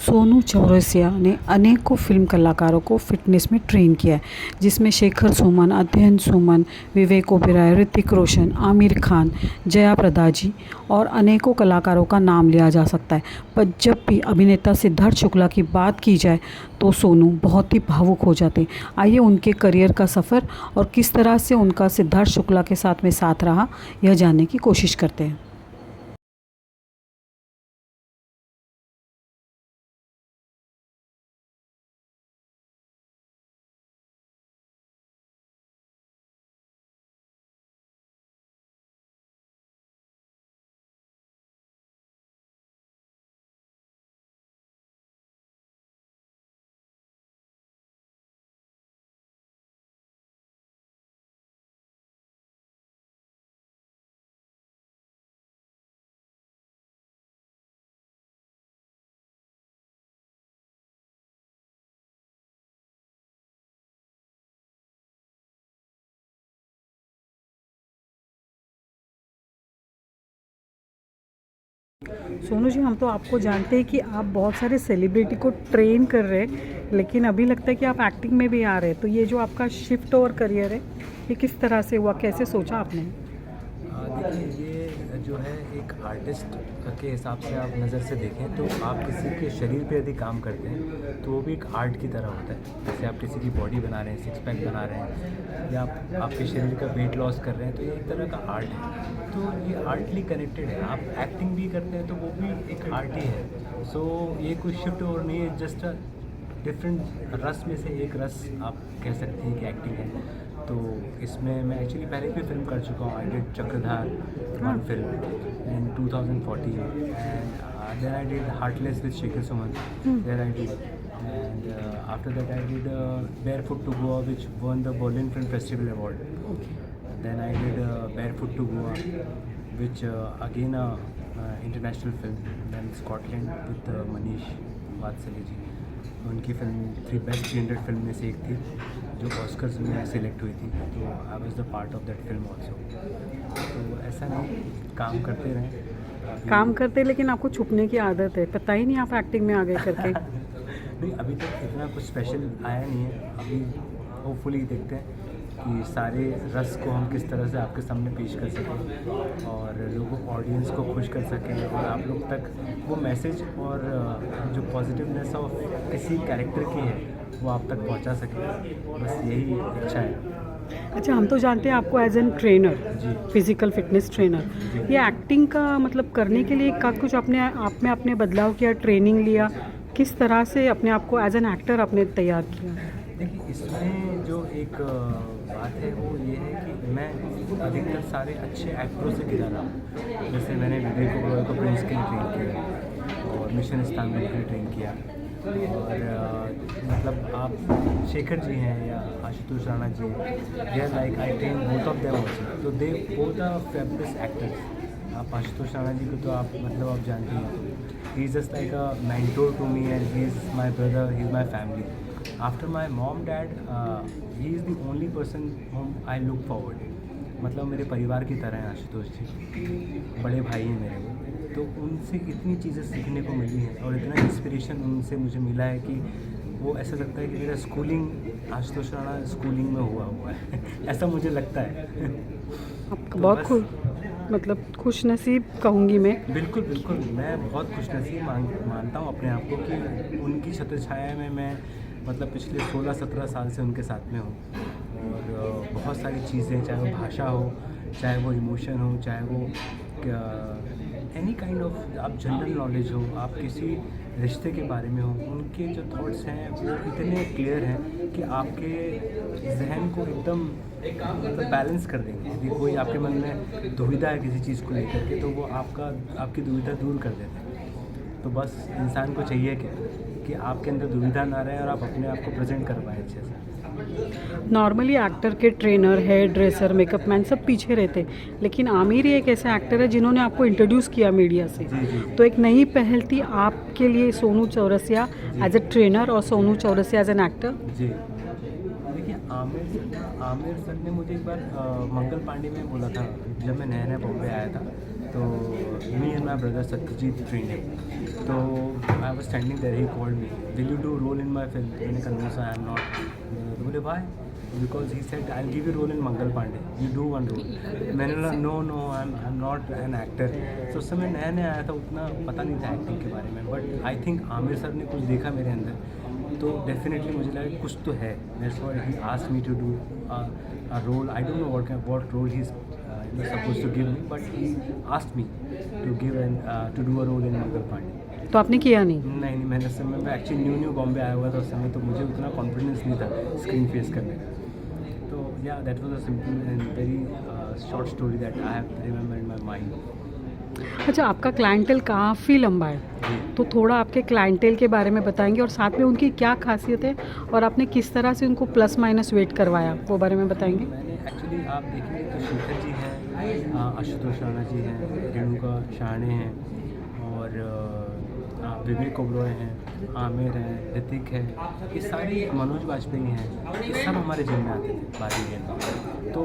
सोनू चौरसिया ने अनेकों फिल्म कलाकारों को फिटनेस में ट्रेन किया है, जिसमें शेखर सुमन, अध्ययन सुमन, विवेक ओबेरॉय, ऋतिक रोशन, आमिर खान, जया प्रदा जी और अनेकों कलाकारों का नाम लिया जा सकता है। पर जब भी अभिनेता सिद्धार्थ शुक्ला की बात की जाए तो सोनू बहुत ही भावुक हो जाते हैं। आइए उनके करियर का सफ़र और किस तरह से उनका सिद्धार्थ शुक्ला के साथ में साथ रहा, यह जानने की कोशिश करते हैं। सोनू जी, हम तो आपको जानते हैं कि आप बहुत सारे सेलिब्रिटी को ट्रेन कर रहे हैं, लेकिन अभी लगता है कि आप एक्टिंग में भी आ रहे हैं। तो ये जो आपका शिफ्ट ओवर करियर है, ये किस तरह से हुआ, कैसे सोचा आपने? देखिए, ये जो है एक आर्टिस्ट के हिसाब से आप नज़र से देखें तो आप किसी के शरीर पे यदि काम करते हैं तो वो भी एक आर्ट की तरह होता है। जैसे आप किसी की बॉडी बना रहे हैं, सिक्स पैक बना रहे हैं, या आपके शरीर का वेट लॉस कर रहे हैं, तो ये एक तरह का आर्ट है। तो ये आर्टली कनेक्टेड है। आप एक्टिंग भी करते हैं तो वो भी एक आर्ट ही है। सो ये कोई शिफ्ट ओवर नहीं है, जस्ट डिफरेंट रस में से एक रस आप कह सकते हैं कि एक्टिंग है। तो इसमें मैं एक्चुअली पहले भी फिल्म कर चुका हूँ। I did Chakradhar one film in 2014 and then I did heartless with Shekhar Suman, there I did, and after that I did Barefoot to Goa which won the Berlin Film Festival award. Then I did Barefoot to Goa which again a international film. Then Scotland with Manish वात्सल्य जी, उनकी film 3 best 300 film में से एक थी जो Oscars में select हुई थी। तो I was the part of that film also. तो ऐसा नहीं, काम करते रहें। काम करते, लेकिन आपको छुपने की आदत है, पता ही नहीं आप एक्टिंग में आ गए करके। नहीं, अभी तक इतना कुछ स्पेशल आया नहीं है। अभी होपफुली देखते हैं कि सारे रस को हम किस तरह से आपके सामने पेश कर सकें और लोगों ऑडियंस को खुश कर सकें और आप लोग तक वो मैसेज और जो पॉजिटिवनेस ऑफ किसी कैरेक्टर की है वो आप तक पहुंचा सकें। बस यही इच्छा है। अच्छा, हम तो जानते हैं आपको एज एन ट्रेनर, जी। Physical fitness trainer. जी। ये एक्टिंग का मतलब करने के लिए का कुछ अपने आप में आपने बदलाव किया, ट्रेनिंग लिया, किस तरह से अपने आप को एज एन एक्टर आपने तैयार किया? देखिए, इसमें जो एक बात है वो ये है कि मैं अधिकतर सारे अच्छे एक्टरों से गिरा रहा हूँ। जैसे मैंने विवेक ओबेरॉय को प्रिंस के लिए ट्रेन किया और मिशन इस्तांबुल के लिए ट्रेन किया, और मतलब आप शेखर जी हैं या Ashutosh Rana ji, they are like I train both of them also, तो they both are fabulous actors. आप आशुतोष राणा जी को तो आप मतलब आप जानते हैं, he is just like a mentor to me and he is my brother, he is my family. After my mom dad he is the only person whom I look forward. मतलब मेरे परिवार की तरह हैं आशुतोष जी, बड़े भाई हैं मेरे को। तो उनसे इतनी चीज़ें सीखने को मिली हैं और इतना इंस्पिरेशन उनसे मुझे मिला है कि वो ऐसा लगता है कि मेरा स्कूलिंग आशुतोष राणा स्कूलिंग में हुआ है ऐसा मुझे लगता है। आपका तो बहुत मतलब खुश नसीब कहूँगी मैं। बिल्कुल बिल्कुल, मैं बहुत खुशनसीब मानता हूँ अपने आप को कि उनकी छत्रछाया में मैं मतलब पिछले 16-17 साल से उनके साथ में हूँ। और बहुत सारी चीज़ें, चाहे वो भाषा हो, चाहे वो इमोशन हो, चाहे वो एनी काइंड ऑफ आप जनरल नॉलेज हो, आप किसी रिश्ते के बारे में हो, उनके जो थॉट्स हैं वो इतने क्लियर हैं कि आपके जहन को एकदम मतलब बैलेंस कर देंगे। यदि कोई आपके मन में दुविधा है किसी चीज़ को लेकर के तो वो आपकी दुविधा दूर कर देते हैं। तो बस इंसान को चाहिए कि आपके अंदर दुविधा ना रहे और आप अपने आप को प्रेजेंट कर पाएँ अच्छे से। नॉर्मली एक्टर के trainer, hairdresser, makeup man सब पीछे रहते, लेकिन आमिर ही एक ऐसा एक्टर है जिन्होंने आपको इंट्रोड्यूस किया मीडिया से। तो एक नई पहल थी आपके लिए Sonu Chaurasia as a trainer और Sonu Chaurasia as an actor. जी, देखिए, आमिर सर ने मुझे एक बार मंगल पांडे में बोला था जब मैं नया नया बॉम्बे आया था। तो me and my brother Satyajit trained him. तो I was standing there, he called me, will you do role in my film? मैंने कहा no sir, I am not. तो बोले why? Because he said I'll give you role in Mangal Pandey, you do one role. मैंने बोला no I'm not an actor. So उस समय नया नया आया था, उतना पता नहीं था एक्टिंग के बारे में, but I think Aamir sir ने कुछ देखा मेरे अंदर, तो डेफिनेटली मुझे लगा कि कुछ तो है. That's why he asked me to do a role. I don't know what role he's supposed to give me, but he asked me to do a role in Mangal Pandey. तो आपने किया नहीं? नहीं, मैंने उस समय मैं एक्चुअली न्यू बॉम्बे आया हुआ था उस समय, तो मुझे उतना कॉन्फिडेंस नहीं था स्क्रीन फेस करने का. तो या that was a simple and very short story that I have remember in my mind. अच्छा, आपका क्लाइंटेल काफ़ी लंबा है, तो थोड़ा आपके क्लाइंटेल के बारे में बताएंगे और साथ में उनकी क्या खासियत है और आपने किस तरह से उनको प्लस माइनस वेट करवाया, वो बारे में बताएंगे? मैंने एक्चुअली आप देखेंगे तो शेखर जी हैं, आशुतोष राणा जी हैं, रेणुका शाहणे हैं, और विवेक ओबरॉय हैं, आमिर हैं, ऋतिक है, ये सारे, मनोज वाजपेयी हैं, ये सब हमारे जिम में आते थे बारहवीं में. तो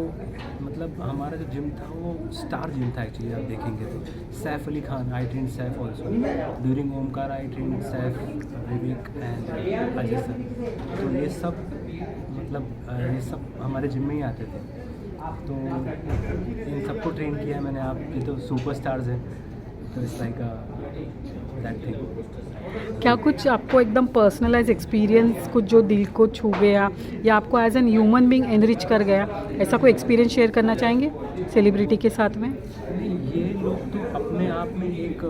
मतलब हमारा जो जिम था वो स्टार जिम था एक्चुअली. आप देखेंगे तो Saif Ali Khan, I train Saif also during Omkara, I train Saif, Vivek and Ajay sir. तो ये सब मतलब ये सब हमारे जिम में ही आते थे. तो इन सबको ट्रेन किया मैंने. आप ये तो सुपर स्टार्स हैं, तो इट्स लाइक दैट थिंग. क्या कुछ आपको एकदम पर्सनलाइज एक्सपीरियंस, कुछ जो दिल को छू गया या आपको as an human being enrich कर गया, ऐसा कोई एक्सपीरियंस शेयर करना चाहेंगे सेलिब्रिटी के साथ में? ये लोग तो अपने आप में एक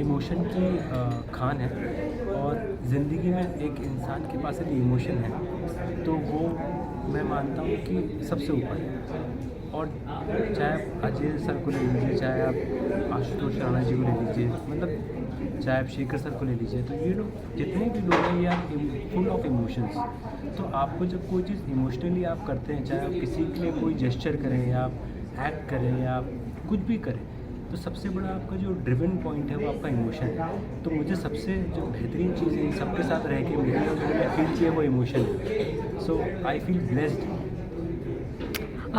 इमोशन की खान है, और ज़िंदगी में एक इंसान के पास यदि इमोशन है तो वो मैं मानता हूँ कि सबसे ऊपर है. और चाहे आप अजय सर को ले लीजिए, चाहे आप आशुतोष राणा जी को ले लीजिए, मतलब चाहे आप शेखर सर को ले लीजिए, तो ये लोग जितने भी लोग हैं ये आप फुल ऑफ इमोशंस. तो आपको जब कोई चीज़ इमोशनली आप करते हैं, चाहे आप किसी के लिए कोई जेस्चर करें या आप एक्ट करें या आप कुछ भी करें, तो सबसे बड़ा आपका जो ड्रिवन पॉइंट है वो आपका इमोशन है. तो मुझे सबसे जो बेहतरीन चीज़ है इन सबके साथ रह के मिली और जो मैं फील किया वो इमोशन है. सो आई फील ब्लेस्ड.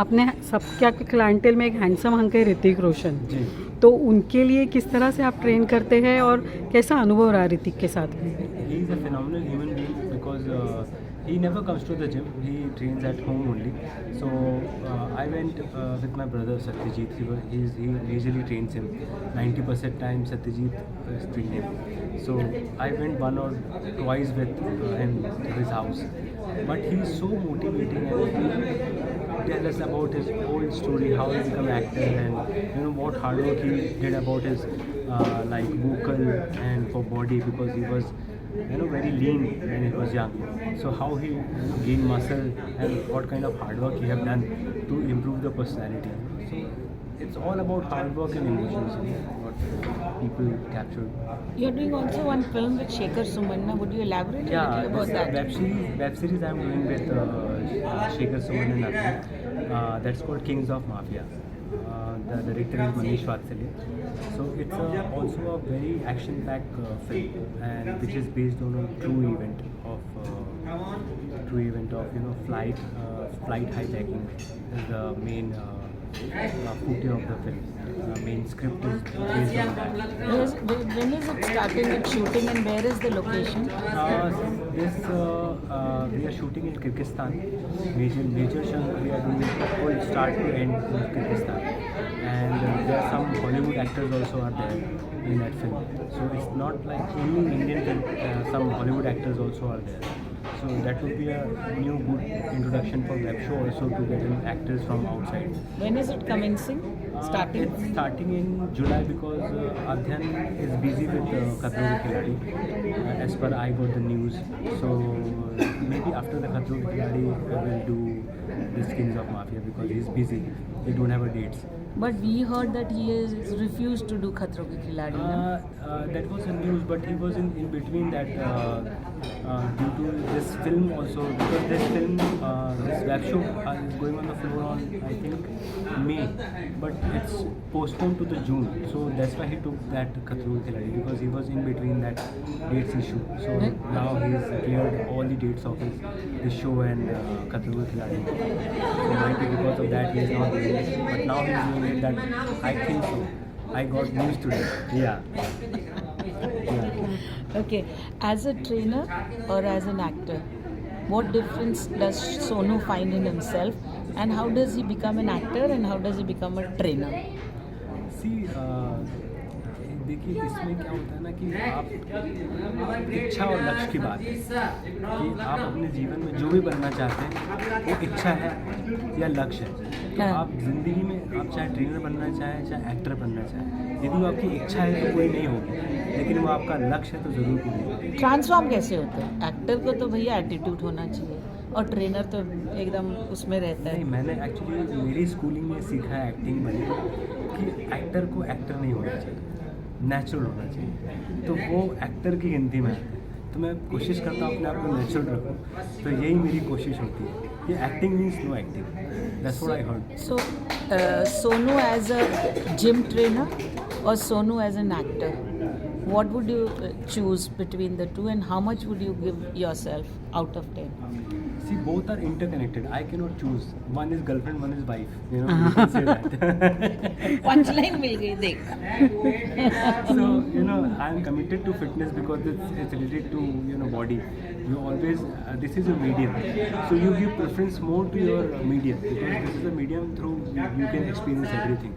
आपने सबके आपके क्लाइंटेल में एक हैंडसम हंक है ऋतिक रोशन, जी. तो उनके लिए किस तरह से आप ट्रेन करते हैं और कैसा अनुभव रहा ऋतिक के साथ में? He is a phenomenal human being because he never comes to the gym. He trains at home only. So I went with my brother Satyajit. He majorly trains him. 90% time Satyajit is training him. So I went one or twice with him to his house. But he is so motivating, and he tell us about his whole story, how he became actor, and what hard work he did about his like vocal and for body, because he was very lean when he was young. So how he gained muscle and what kind of hard work he have done to improve the personality. So it's all about hard work and emotions, what people captured. You're doing also one film with Shekhar Sumanna. Would you elaborate a Yeah, little about this that? web series I'm doing with Shekhar Suman and Atul. That's called Kings of Mafia. The director is Manish Vatsalya. So it's also a very action-packed film, and which is based on a true event of flight hijacking is the main footage of the film. Main script is based on that. When is it starting at shooting, and where is the location? We are shooting in Kyrgyzstan. Major chunk we are doing full start to end in Kyrgyzstan, and there are some Hollywood actors also are there in that film. So it's not like only Indian film. Some Hollywood actors also are there. So that would be a new good introduction for web show also, to get in actors from outside. When is it commencing? Starting? It's starting in July, because Adhyan is busy with Khatro Ke Khiladi, as per I got the news. So maybe after the Khatro Ke Khiladi I will do the Kings of Mafia, because he's busy. They don't have a dates. But we heard that he has refused to do Khatro Ke Khiladi. No? That was the news, but he was in between that due to this film also, because this film, this web show is going on the floor on I think May, but it's postponed to the June. So that's why he took that Khatro Ke Khiladi, because he was in between that dates issue. So now he's cleared all the dates of the show and Khatro Ke Khiladi. So maybe because of that he is not doing it, but now he's doing great that I think so. I got used to it. Yeah. Yeah. Okay, as a trainer or as an actor, what difference does Sonu find in himself, and how does he become an actor and how does he become a trainer? सी देखिए इसमें क्या होता है ना कि आप इच्छा और लक्ष्य की बात है कि आप अपने जीवन में जो भी बनना चाहते हैं वो इच्छा है या लक्ष्य है। तो हाँ। आप ज़िंदगी में आप चाहे ट्रेनर बनना चाहें चाहे एक्टर बनना चाहें, यदि वो आपकी इच्छा है तो पूरी नहीं होगी, लेकिन वो आपका लक्ष्य है तो ज़रूर पूरी होगी। ट्रांसफॉर्म कैसे होते हैं? एक्टर को तो भैया एटीट्यूड होना चाहिए और ट्रेनर तो एकदम उसमें रहता नहीं, है। मैंने एक्चुअली मेरी स्कूलिंग में सीखा है एक्टिंग में कि एक्टर को एक्टर नहीं होना चाहिए, नेचुरल होना चाहिए। तो वो एक्टर की गिनती में आते हैं, तो मैं कोशिश करता हूँ अपने आप को नेचुरल रखूँ। तो यही मेरी कोशिश होती है कि acting means know acting, that's what I heard. So, Sonu as a gym trainer or Sonu as an actor, what would you choose between the two, and how much would you give yourself out of 10? See, both are interconnected. I cannot choose. One is girlfriend, one is wife. You know, you can say that. Punchline मिल गई देख। So, you know, I am committed to fitness because it's related to, you know, body. You always, this is your medium. So you give preference more to your medium because this is a medium through you can experience everything.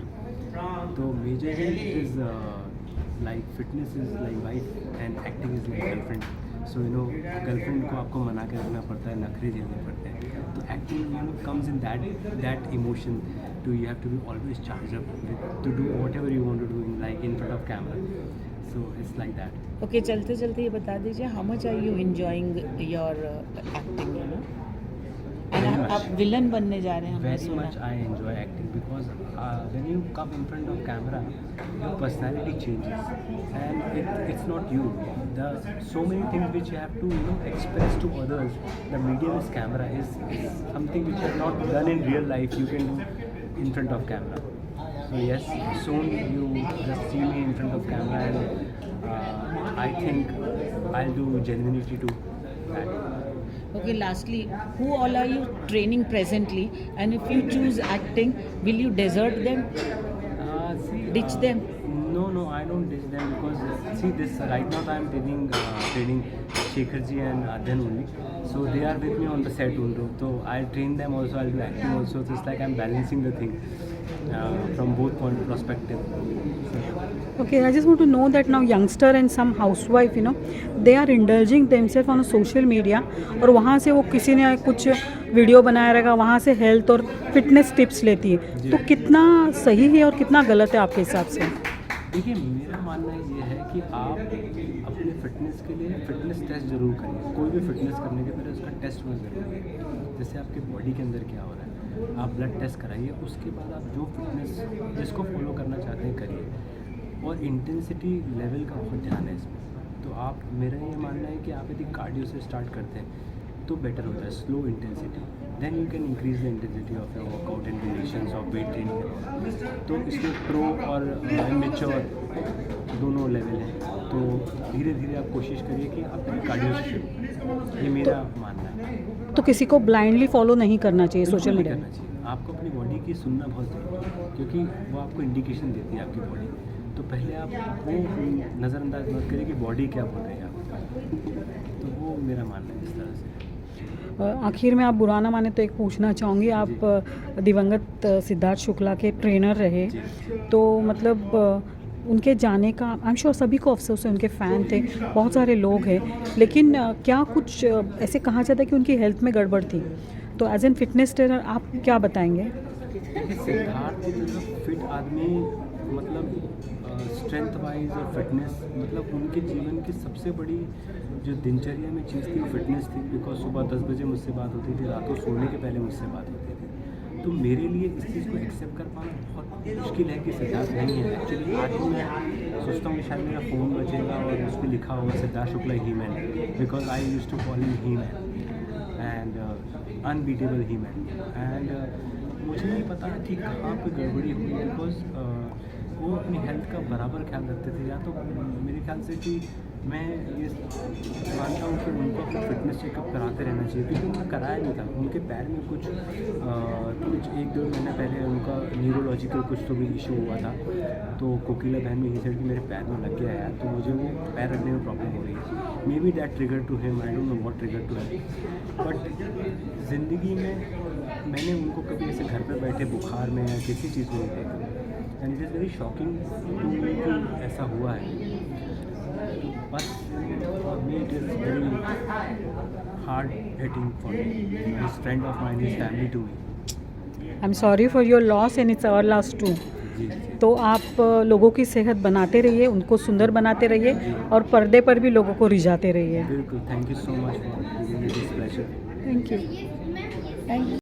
So majorly it is like fitness is like wife and acting is like girlfriend. So you know, girlfriend को आपको मना के रखना पड़ता है, नखरे झेलने पड़ते हैं। तो acting you know comes in that emotion to you have to be always charge up to do whatever you want to do in like in front of camera. So it's like that. Okay, चलते चलते ये बता दीजिए, how much are you enjoying your acting, you know? Very much. आप villain बनने जा रहे हैं, हमने Very सुना। much I enjoy acting because when you come in front of camera, your personality changes and it's not you. So many things which you have to express to others. The medium is camera is something which is not done in real life. You can do in front of camera. So yes, soon you just see me in front of camera and I think I'll do genuinity to that. Okay, lastly, who all are you training presently, and if you choose acting, will you desert them, ditch them? No, I don't ditch them because see this right now I am training Shekhar ji and Adyan only. So they are with me on the set only. So I'll train them also, I'll do acting also. So it's like I'm balancing the thing from both point perspective. Okay, I just want to know that now youngster and some housewife, you know, they are indulging themselves on social media और वहाँ से वो किसी ने कुछ video बनाया रहेगा, वहाँ से हेल्थ और फिटनेस टिप्स लेती है। तो कितना सही है और कितना गलत है आपके हिसाब से? देखिए मेरा मानना ये है कि आप अपने फिटनेस के लिए फिटनेस टेस्ट जरूर करिए। कोई भी फिटनेस करने के पहले उसका टेस्ट होना ज़रूरी है। जैसे आपके बॉडी के अंदर क्या हो रहा है, आप ब्लड टेस्ट कराइए, उसके बाद आप जो फिटनेस जिसको फॉलो करना चाहते हैं करिए। और इंटेंसिटी लेवल का बहुत ध्यान है इसमें। तो आप मेरा ये मानना है कि आप यदि कार्डियो से स्टार्ट करते हैं तो बेटर होता है, slow intensity, then you can increase the intensity of your workout and variations of weight training. तो इसमें प्रो और मैच्योर दोनों लेवल हैं। तो धीरे धीरे आप कोशिश करिए कि आप कार्डियो से शुरू, ये मेरा मानना है। तो किसी को ब्लाइंडली फॉलो नहीं करना चाहिए सोशल बिल्कुल नहीं मीडिया? करना चाहिए। आपको अपनी बॉडी की सुनना बहुत ज़रूरी है क्योंकि वो आपको इंडिकेशन देती है आपकी बॉडी। तो पहले आप वो नज़रअंदाज मत करिए कि बॉडी क्या बोल रही है आपको। तो वो मेरा मानना है इस तरह से। आखिर में आप बुरा ना माने तो एक पूछना चाहूँगी, आप दिवंगत सिद्धार्थ शुक्ला के ट्रेनर रहे, तो मतलब उनके जाने का आई एम श्योर सभी को अफसोस है, उनके फ़ैन थे, बहुत सारे लोग हैं, लेकिन क्या कुछ ऐसे कहा जाता है कि उनकी हेल्थ में गड़बड़ थी? तो एज एन फिटनेस ट्रेनर आप क्या बताएंगे? सिद्धार्थ की तरह फिट आदमी मतलब स्ट्रेंथ वाइज और फिटनेस मतलब उनके जीवन की सबसे बड़ी जो दिनचर्या में चीज़ थी वो फिटनेस थी। बिकॉज सुबह 10 बजे मुझसे बात होती थी, रातों सोने के पहले मुझसे बात होती थी। तो मेरे लिए इस चीज़ को एक्सेप्ट कर पाना बहुत मुश्किल है कि सिद्धार्थ नहीं है। एक्चुअली आज भी मैं सोचता हूँ कि शायद मेरा फ़ोन बचेगा और उस पर लिखा होगा Siddharth Shukla he man, because I used to call him he man and unbeatable he man. And मुझे नहीं पता कि कहाँ पे गड़बड़ी हुई, बिकॉज वो अपनी हेल्थ का बराबर ख्याल रखते थे। या तो मेरे ख्याल से कि मैं ये मानता हूँ कि उनको अपना फिटनेस चेकअप कराते रहना चाहिए, क्योंकि उन्होंने कराया नहीं था। उनके पैर में कुछ 1-2 महीना पहले उनका न्यूरोलॉजिकल कुछ तो भी इशू हुआ था। तो कोकिला बहन में ये कि मेरे पैर में लग गया यार, तो मुझे वो पैर रखने में प्रॉब्लम हो रही है। Maybe that trigger to him, I don't know what trigger to him, but ज़िंदगी में मैंने उनको कभी ऐसे घर पर बैठे बुखार में या किसी चीज़ में नहीं देखा। And it is very shocking to me कि ऐसा हुआ है। बस me it is very hard hitting for me. His friend of mine, his family to me. I am sorry for your loss and it's our loss too. जी जी। तो आप लोगों की सेहत बनाते रहिए, उनको सुंदर बनाते रहिए और पर्दे पर भी लोगों को रिझाते रहिए। बिल्कुल, thank you so much for giving me this pleasure. Thank you.